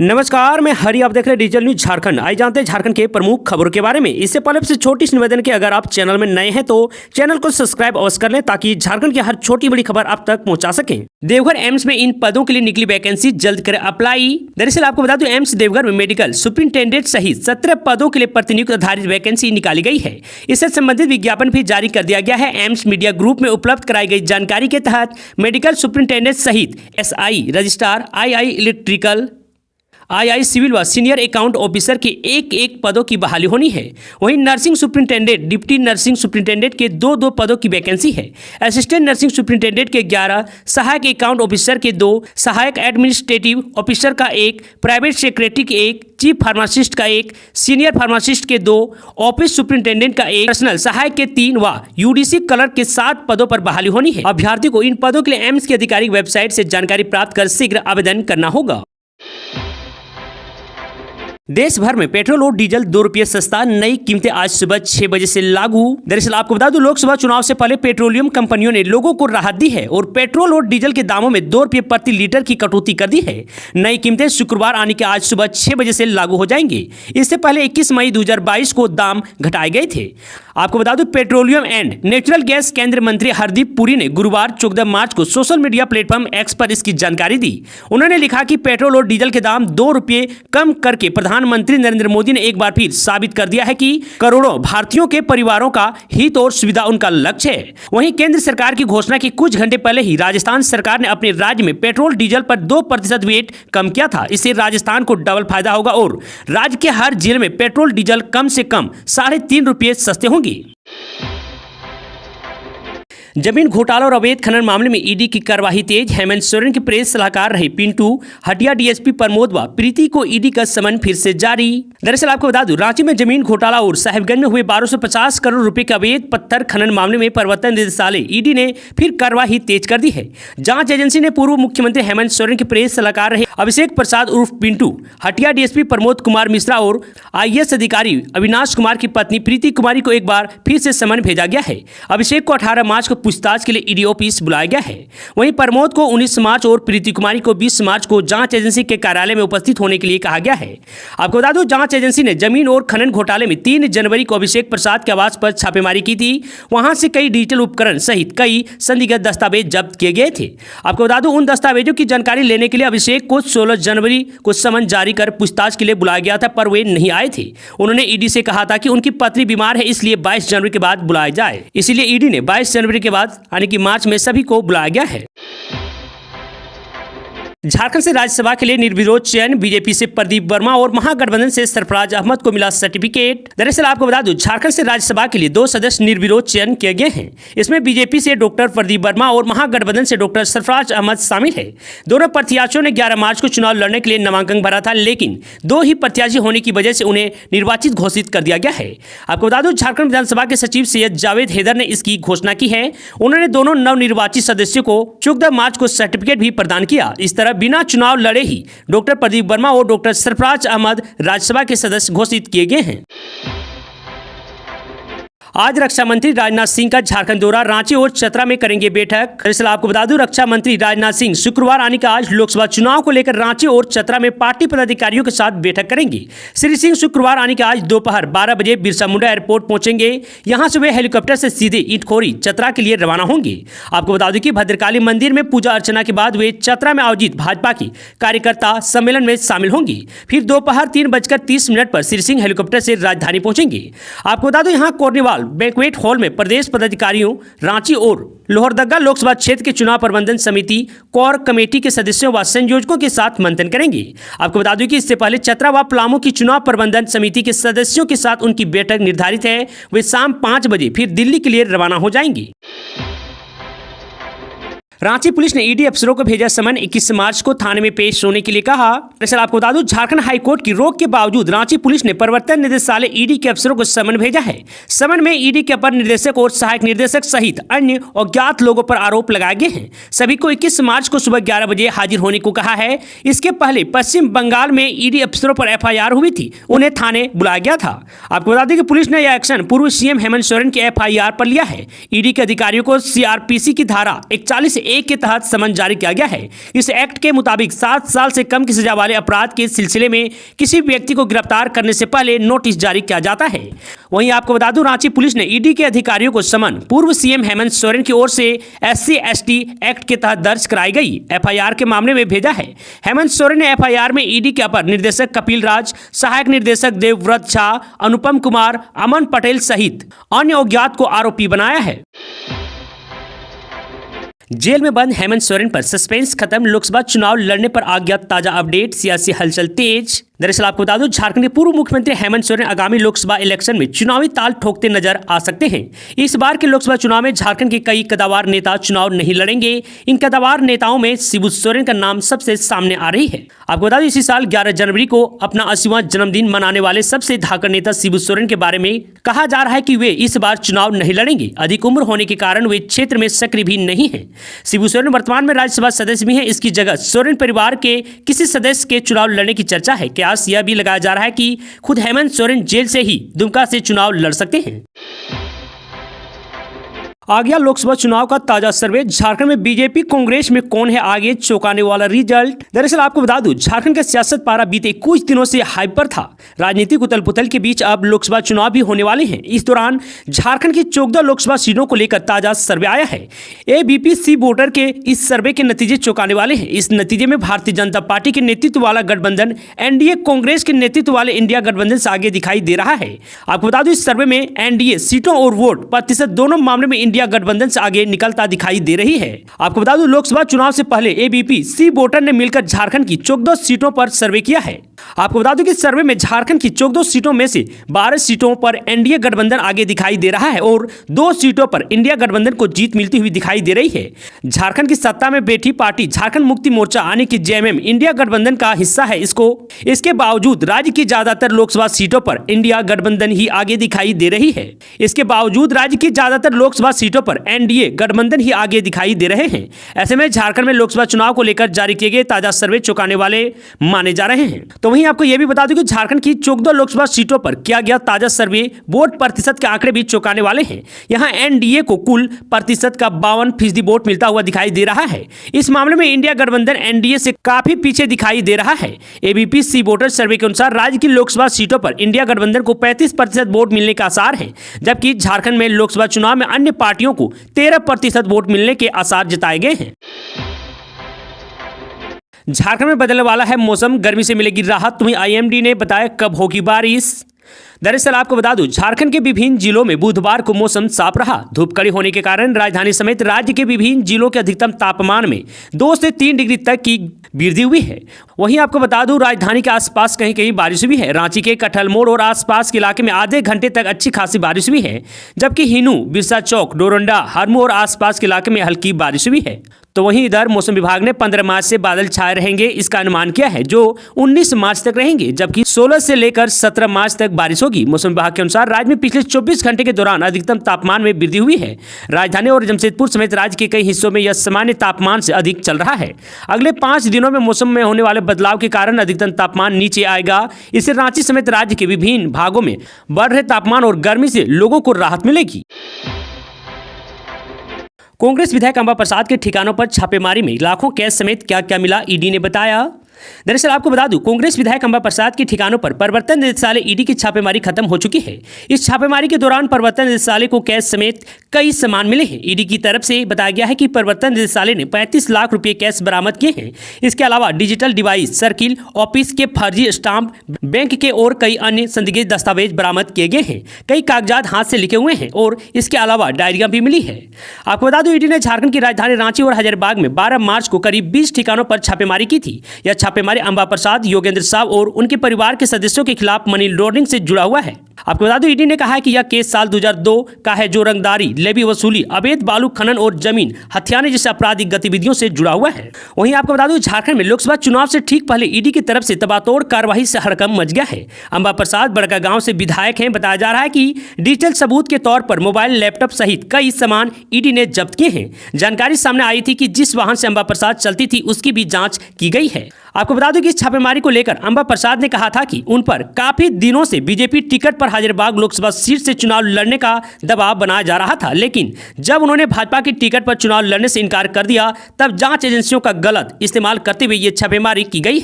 नमस्कार, मैं हरि। आप देख रहे हैं डिजिटल न्यूज झारखंड। आइए जानते हैं झारखंड के प्रमुख खबरों के बारे में। इससे पहले आपसे छोटी सी निवेदन कि अगर आप चैनल में नए हैं तो चैनल को सब्सक्राइब अवश्य कर लें ताकि झारखंड की हर छोटी बड़ी खबर आप तक पहुंचा सकें। देवघर एम्स में इन पदों के लिए निकली वैकेंसी, जल्द करें अप्लाई। दरअसल आपको बता दूं, एम्स देवघर में मेडिकल सुपरिंटेंडेंट सहित 17 पदों के लिए प्रतिनियुक्त आधारित वैकेंसी निकाली गई है। इससे संबंधित विज्ञापन भी जारी कर दिया गया है। एम्स मीडिया ग्रुप में उपलब्ध कराई गई जानकारी के तहत मेडिकल सुपरिंटेंडेंट सहित SI registrar, II electrical, II civil व सीनियर अकाउंट ऑफिसर के एक पदों की बहाली होनी है। वहीं nursing superintendent, deputy nursing superintendent के दो पदों की वैकेंसी है। असिस्टेंट नर्सिंग सुपरिंटेंडेंट के 11, सहायक अकाउंट ऑफिसर के 2, सहायक एडमिनिस्ट्रेटिव ऑफिसर का 1, प्राइवेट सेक्रेटरी के 1, चीफ फार्मासिस्ट का 1, सीनियर फार्मासिस्ट के 2, ऑफिस सुपरिंटेंडेंट का 1, पर्सनल सहायक के 3 व UDC क्लर्क के 7 पदों पर बहाली होनी है। अभ्यर्थी को इन पदों के लिए एम्स की आधिकारिक वेबसाइट से जानकारी प्राप्त कर शीघ्र आवेदन करना होगा। देश भर में पेट्रोल और डीजल 2 रुपये सस्ता, नई कीमतें आज सुबह 6 बजे से लागू। दरअसल आपको बता दूं, लोकसभा चुनाव से पहले पेट्रोलियम कंपनियों ने लोगों को राहत दी है और पेट्रोल और डीजल के दामों में 2 रुपये प्रति लीटर की कटौती कर दी है। नई कीमतें शुक्रवार यानी कि आज सुबह 6 बजे से लागू हो जाएंगी। इससे पहले 21 मई 2022 को दाम घटाए गए थे। आपको बता दूं, पेट्रोलियम एंड नेचुरल गैस केंद्रीय मंत्री हरदीप पुरी ने गुरुवार 14 मार्च को सोशल मीडिया प्लेटफॉर्म X पर इसकी जानकारी दी। उन्होंने लिखा कि पेट्रोल और डीजल के दाम 2 रुपये कम करके प्रधानमंत्री नरेंद्र मोदी ने एक बार फिर साबित कर दिया है कि करोड़ों भारतीयों के परिवारों का हित और सुविधा उनका लक्ष्य है। वहीं केंद्र सरकार की घोषणा के कुछ घंटे पहले ही राजस्थान सरकार ने अपने राज्य में पेट्रोल डीजल पर 2% वेट कम किया था। इससे राजस्थान को डबल फायदा होगा और राज्य के हर जिले में पेट्रोल डीजल कम से कम 3.5 रुपये सस्ते होंगे। जमीन घोटाला और अवैध खनन मामले में ईडी की कार्यवाही तेज। हेमंत सोरेन के प्रेस सलाहकार रहे पिंटू हटिया, DSP प्रमोद व प्रीति को ईडी का समन फिर से जारी। दरअसल आपको बता दूं, रांची में जमीन घोटाला और साहिबगंज में हुए 1250 करोड़ रुपए के अवैध पत्थर खनन मामले में प्रवर्तन निदेशालय ईडी ने फिर कार्यवाही तेज कर दी है। जांच एजेंसी ने पूर्व मुख्यमंत्री हेमंत सोरेन के प्रेस सलाहकार रहे अभिषेक प्रसाद उर्फ पिंटू हटिया, DSP प्रमोद कुमार मिश्रा और IAS अधिकारी अविनाश कुमार की पत्नी प्रीति कुमारी को एक बार फिर से समन भेजा गया है। अभिषेक को 18 मार्च को पूछताछ के लिए ईडी ऑफिस बुलाया गया है। वहीं प्रमोद को 19 मार्च और प्रीति कुमारी को 20 मार्च को जांच एजेंसी के कार्यालय में उपस्थित होने के लिए कहा गया है। आपको बता दूं, जांच एजेंसी ने जमीन और खनन घोटाले में 3 जनवरी को अभिषेक प्रसाद के आवास पर छापेमारी की थी। वहां से कई डिजिटल उपकरण सहित कई संदिग्ध दस्तावेज जब्त किए गए थे। आपको बता दूं, उन दस्तावेजों की जानकारी लेने के लिए अभिषेक को 16 जनवरी को समन जारी कर पूछताछ के लिए बुलाया गया था, पर वे नहीं आए थे। उन्होंने ईडी से कहा था कि उनकी पत्नी बीमार है, इसलिए 22 जनवरी के बाद बुलाया जाए। इसलिए ईडी ने 22 जनवरी के बाद यानी कि मार्च में सभी को बुलाया गया है। झारखंड से राज्यसभा के लिए निर्विरोध चयन, बीजेपी से प्रदीप वर्मा और महागठबंधन से सरफराज अहमद को मिला सर्टिफिकेट। दरअसल आपको बता दूं, झारखंड से राज्यसभा के लिए 2 सदस्य निर्विरोध चयन किए गए हैं। इसमें बीजेपी से डॉक्टर प्रदीप वर्मा और महागठबंधन से डॉक्टर सरफराज अहमद शामिल है। दोनों प्रत्याशियों ने 11 मार्च को चुनाव लड़ने के लिए नामांकन भरा था, लेकिन 2 ही प्रत्याशी होने की वजह से उन्हें निर्वाचित घोषित कर दिया गया है। आपको बता दूं, झारखंड विधानसभा के सचिव सैयद जावेद हैदर ने इसकी घोषणा की है। उन्होंने दोनों नवनिर्वाचित सदस्यों को 14 मार्च को सर्टिफिकेट भी प्रदान किया। इस तरह बिना चुनाव लड़े ही डॉक्टर प्रदीप वर्मा और डॉक्टर सरफराज अहमद राज्यसभा के सदस्य घोषित किए गए हैं। आज रक्षा मंत्री राजनाथ सिंह का झारखंड दौरा, रांची और चतरा में करेंगे बैठक। दरअसल आपको बता दूं, रक्षा मंत्री राजनाथ सिंह शुक्रवार यानी कि आज लोकसभा चुनाव को लेकर रांची और चतरा में पार्टी पदाधिकारियों के साथ बैठक करेंगे। श्री सिंह शुक्रवार यानी कि आज दोपहर 12 बजे बिरसा मुंडा एयरपोर्ट पहुंचेंगे। यहां से वे हेलीकॉप्टर से सीधे इटखोरी चतरा के लिए रवाना होंगे। आपको बता दूं कि भद्रकाली मंदिर में पूजा अर्चना के बाद वे चतरा में आयोजित भाजपा की कार्यकर्ता सम्मेलन में शामिल होंगी। फिर दोपहर 3:30 पर श्री सिंह हेलीकॉप्टर से राजधानी पहुंचेंगे। आपको बता दो, यहाँ कोर्नीवाल बैंक्वेट हॉल में प्रदेश पदाधिकारियों, रांची और लोहरदगा लोकसभा क्षेत्र के चुनाव प्रबंधन समिति कोर कमेटी के सदस्यों व संयोजकों के साथ मंथन करेंगे। आपको बता दूं कि इससे पहले चतरा व पलामू की चुनाव प्रबंधन समिति के सदस्यों के साथ उनकी बैठक निर्धारित है। वे शाम 5 बजे फिर दिल्ली के लिए रवाना हो जाएंगे। रांची पुलिस ने ईडी अफसरों को भेजा समन, 21 मार्च को थाने में पेश होने के लिए कहा। दरअसल आपको बता दूं, झारखंड हाईकोर्ट की रोक के बावजूद रांची पुलिस ने प्रवर्तन निदेशालय ईडी के अफसरों को समन भेजा है। समन में ईडी के अपर निदेशक और सहायक निदेशक सहित अन्य अज्ञात लोगों पर आरोप लगाए गए हैं। सभी को 21 मार्च को सुबह 11 बजे हाजिर होने को कहा है। इसके पहले पश्चिम बंगाल में ईडी अफसरों पर FIR हुई थी, उन्हें थाने बुलाया गया था। आपको बता दें कि पुलिस ने यह एक्शन पूर्व CM हेमंत सोरेन के FIR पर लिया है। ईडी के अधिकारियों को CRPC की धारा 41A 1 के तहत समन जारी किया गया है। इस एक्ट के मुताबिक 7 साल से कम की सजा वाले अपराध के सिलसिले में किसी व्यक्ति को गिरफ्तार करने से पहले नोटिस जारी किया जाता है। वहीं आपको बता दूं, रांची पुलिस ने ईडी के अधिकारियों को समन पूर्व सीएम हेमंत सोरेन की ओर से SC/ST एक्ट के तहत दर्ज कराई गई FIR के मामले में भेजा है। हेमंत सोरेन ने FIR में ईडी के अपर निदेशक कपिल राज, सहायक निदेशक देवव्रत झा, अनुपम कुमार, अमन पटेल सहित अन्य अज्ञात को आरोपी बनाया है। जेल में बंद हेमंत सोरेन पर सस्पेंस खत्म, लोकसभा चुनाव लड़ने पर आ गया ताजा अपडेट, सियासी हलचल तेज। दरअसल आपको बता दूं, झारखंड के पूर्व मुख्यमंत्री हेमंत सोरेन आगामी लोकसभा इलेक्शन में चुनावी ताल ठोकते नजर आ सकते हैं। इस बार के लोकसभा चुनाव में झारखंड के कई कदावर नेता चुनाव नहीं लड़ेंगे। इन कदावर नेताओं में शिबू सोरेन का नाम सबसे सामने आ रही है। आपको बता दें, इसी साल 11 जनवरी को अपना 80वां जन्मदिन मनाने वाले सबसे धाकड़ नेता शिबू सोरेन के बारे में कहा जा रहा है कि वे इस बार चुनाव नहीं लड़ेंगे। अधिक उम्र होने के कारण वे क्षेत्र में सक्रिय भी नहीं है। शिबू सोरेन वर्तमान में राज्यसभा सदस्य भी हैं। इसकी जगह सोरेन परिवार के किसी सदस्य के चुनाव लड़ने की चर्चा है। कयास यह भी लगाया जा रहा है कि खुद हेमंत सोरेन जेल से ही दुमका से चुनाव लड़ सकते हैं। आ गया लोकसभा चुनाव का ताजा सर्वे। झारखंड में बीजेपी कांग्रेस में कौन है आगे, चौंकाने वाला रिजल्ट। दरअसल आपको बता दूं, झारखंड का सियासत पारा बीते कुछ दिनों से हाइप पर था। राजनीतिक उथल पुथल के बीच अब लोकसभा चुनाव भी होने वाले हैं। इस दौरान झारखंड की 14 लोकसभा सीटों को लेकर ताजा सर्वे आया है। ABP-C वोटर के इस सर्वे के नतीजे चौंकाने वाले हैं। इस नतीजे में भारतीय जनता पार्टी के नेतृत्व वाला गठबंधन NDA कांग्रेस के नेतृत्व वाले इंडिया गठबंधन से आगे दिखाई दे रहा है। आपको बता दूं, इस सर्वे में NDA सीटों और वोट प्रतिशत दोनों मामले में इंडिया गठबंधन से आगे निकलता दिखाई दे रही है। आपको बता दूं, लोकसभा चुनाव से पहले ABP-C वोटर ने मिलकर झारखंड की 14 सीटों पर सर्वे किया है। आपको बता दूं कि सर्वे में झारखंड की 14 सीटों में से 12 सीटों पर NDA गठबंधन आगे दिखाई दे रहा है और 2 सीटों पर इंडिया गठबंधन को जीत मिलती हुई दिखाई दे रही है। झारखंड की सत्ता में बैठी पार्टी झारखंड मुक्ति मोर्चा यानी कि JMM इंडिया गठबंधन का हिस्सा है। इसके बावजूद राज्य की ज्यादातर लोकसभा सीटों पर इंडिया गठबंधन ही आगे दिखाई दे रही है। इसके बावजूद राज्य की ज्यादातर लोकसभा सीटों पर NDA गठबंधन ही आगे दिखाई दे रहे हैं। ऐसे में झारखंड में लोकसभा चुनाव को लेकर जारी किए गए ताजा सर्वे चौंकाने वाले माने जा रहे हैं। तो वहीं आपको यह भी बता दूं कि झारखंड की 14 लोकसभा सीटों पर किया गया ताजा सर्वे वोट प्रतिशत के आंकड़े भी चौंकाने वाले हैं। यहां NDA को कुल प्रतिशत का 52% वोट मिलता हुआ दिखाई दे रहा है। इस मामले में इंडिया गठबंधन NDA से काफी पीछे दिखाई दे रहा है। ABP-C वोटर सर्वे के अनुसार राज्य की लोकसभा सीटों पर इंडिया गठबंधन को 35% वोट मिलने का आसार है, जबकि झारखंड में लोकसभा चुनाव में अन्य पार्टियों को 13% वोट मिलने के आसार जताए गए हैं। झारखंड में बदलने वाला है मौसम, गर्मी से मिलेगी राहत। वहीं IMD ने बताया कब होगी बारिश। दरअसल आपको बता दूं, झारखंड के विभिन्न जिलों में बुधवार को मौसम साफ रहा। धूप कड़ी होने के कारण राजधानी समेत राज्य के विभिन्न जिलों के अधिकतम तापमान में 2 से 3 डिग्री तक की वृद्धि हुई है। वहीं आपको बता दूं, राजधानी के आसपास कहीं कहीं बारिश हुई है। रांची के कटहल मोड़ और आसपास के इलाके में आधे घंटे तक अच्छी खासी बारिश हुई है, जबकि हिनू, बिरसा चौक, डोरंडा, हरमू और आसपास के इलाके में हल्की बारिश हुई है। तो वहीं इधर मौसम विभाग ने 15 मार्च से बादल छाए रहेंगे इसका अनुमान किया है, जो 19 मार्च तक रहेंगे, जबकि 16 से लेकर 17 मार्च तक बारिश होगी। मौसम विभाग के अनुसार राज्य में पिछले 24 घंटे के दौरान अधिकतम तापमान में वृद्धि हुई है। राजधानी और जमशेदपुर समेत राज्य के कई हिस्सों में यह सामान्य तापमान से अधिक चल रहा है। अगले 5 दिनों में मौसम में होने वाले बदलाव के कारण अधिकतम तापमान नीचे आएगा। इससे रांची समेत राज्य के विभिन्न भागों में बढ़ रहे तापमान और गर्मी से लोगों को राहत मिलेगी। कांग्रेस विधायक अंबा प्रसाद के ठिकानों पर छापेमारी में लाखों कैश समेत क्या क्या मिला, ईडी ने बताया। दरअसल आपको बता दूं, कांग्रेस विधायक अंबा प्रसाद के ठिकानों पर प्रवर्तन निदेशालय ईडी की छापेमारी खत्म हो चुकी है। इस छापेमारी के दौरान प्रवर्तन निदेशालय को कैश समेत कई सामान मिले हैं। ईडी की तरफ से बताया गया है कि प्रवर्तन निदेशालय ने 35 लाख रुपए कैश बरामद किए हैं। इसके अलावा डिजिटल डिवाइस, सर्किल ऑफिस के फर्जी स्टाम्प, बैंक के और कई अन्य संदिग्ध दस्तावेज बरामद किए गए हैं। कई कागजात हाथ से लिखे हुए हैं और इसके अलावा डायरियां भी मिली है। आपको बता दूं, ईडी ने झारखंड की राजधानी रांची और हजारीबाग में 12 मार्च को करीब 20 ठिकानों पर छापेमारी की थी। यह छापेमारी अंबा प्रसाद, योगेंद्र साव और उनके परिवार के सदस्यों के खिलाफ मनी लॉन्ड्रिंग से जुड़ा हुआ है। आपको बता दूं, ईडी ने कहा है कि यह केस साल 2002 का है, जो रंगदारी, लेवी वसूली, अवैध बालू खनन और जमीन हथियाने जैसे आपराधिक गतिविधियों से जुड़ा हुआ है। वहीं आपको बता दूं, झारखंड में लोकसभा चुनाव से ठीक पहले ईडी की तरफ से तबातोड़ कार्रवाई से हड़कंप मच गया है। अंबा प्रसाद बड़कागांव से विधायक हैं। बताया जा रहा है कि डिजिटल सबूत के तौर पर मोबाइल, लैपटॉप सहित कई सामान ईडी ने जब्त किए हैं। जानकारी सामने आई थी कि जिस वाहन से अंबा प्रसाद चलती थी उसकी भी जांच की गई है। आपको बता दूं कि इस छापेमारी को लेकर अंबा प्रसाद ने कहा था कि उन पर काफी दिनों से बीजेपी टिकट पर हजारीबाग लोकसभा सीट से चुनाव लड़ने का दबाव बनाया जा रहा था, लेकिन जब उन्होंने भाजपा की टिकट पर चुनाव लड़ने से इनकार कर दिया तब जांच एजेंसियों का गलत इस्तेमाल करते हुए ये छापेमारी की गई है।